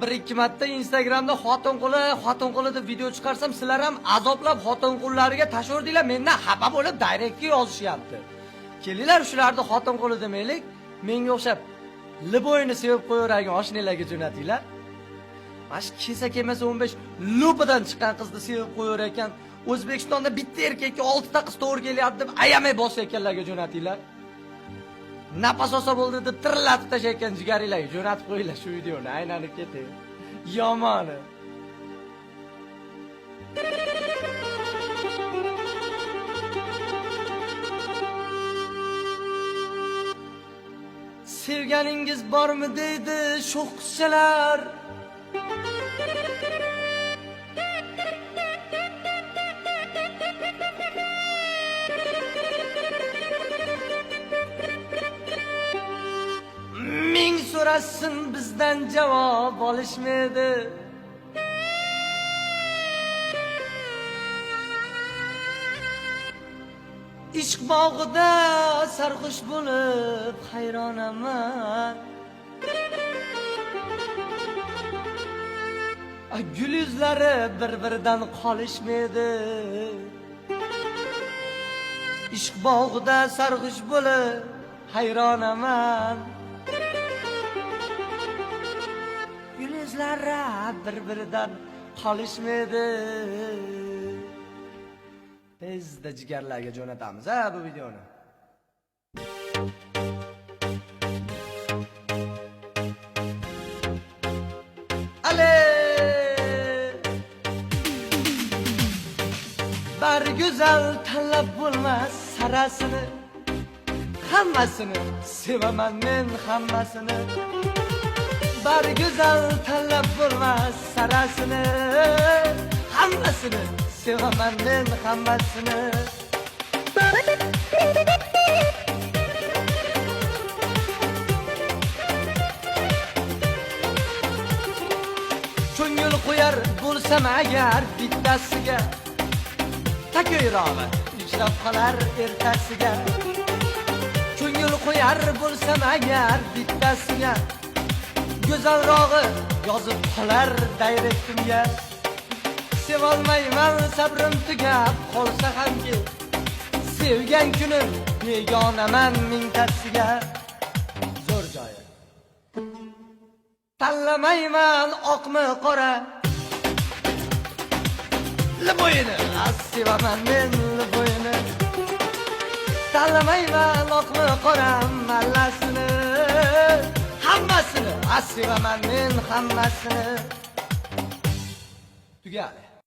Bir ikki marta Instagramda xotin qo'li deb video chiqarsam, sizlar ham azoblab xotin qo'llariga tashordinglar, mendan xafa bo'lib direktga yozishyapti. Kelinglar shularni xotin qo'li demaylik, menga o'xshab liboyni sevib qo'yavergan oshnalarga jo'natinglar. Mash kelsa kelmasa 15 lupadan chiqqan qizni sevib qo'yar ekan, O'zbekistonda bitta erkakka 6 ta qiz to'g'ri kelyapti deb ayamay bosayotganlarga jo'natinglar. Nafas olsa bo'ldi deb tirlatib tashayotgan jigaringlarga jo'natib qo'yinglar shu videoni, aylanib ketay. Yomoni. Sevganingiz bormi deydi sho'x qizchalar. Ming so'rasin bizdan javob olishmaydi. Ishq bog'ida sarxush bo'lib hayronaman. Gul yuzlari bir-biridan qolishmaydi. Ishq bog'ida sarxush bo'lib hayronaman. Gul yuzlari bir-biridan qolishmaydi. Tezda jigarlarga jo'natamiz bu videoni. Ale! Bar go'zal tanlab bo'lmas sarasini, hammasini sevaman men hammasini. Bar go'zal tanlab bo'lmas sarasini, hammasini sevaman men hammasini. Ko'ngil qo'yar bo'lsam agar bittasiga, takoyrog'i uchrab qolar ertasiga. Ko'ngil qo'yar bo'lsam agar bittasiga, go'zalrog'i yozib qolar direktimga. Sevolmayman sabrim tugab qolsa hamki, sevgan kunim begonaman mingtasiga. Zo'r joyi. Tanlamayman oqmi qora, liboyini sevaman men liboyini. Tanlamayman oqmi qora mallasini, hammasini sevaman men hammasini. Tugadi.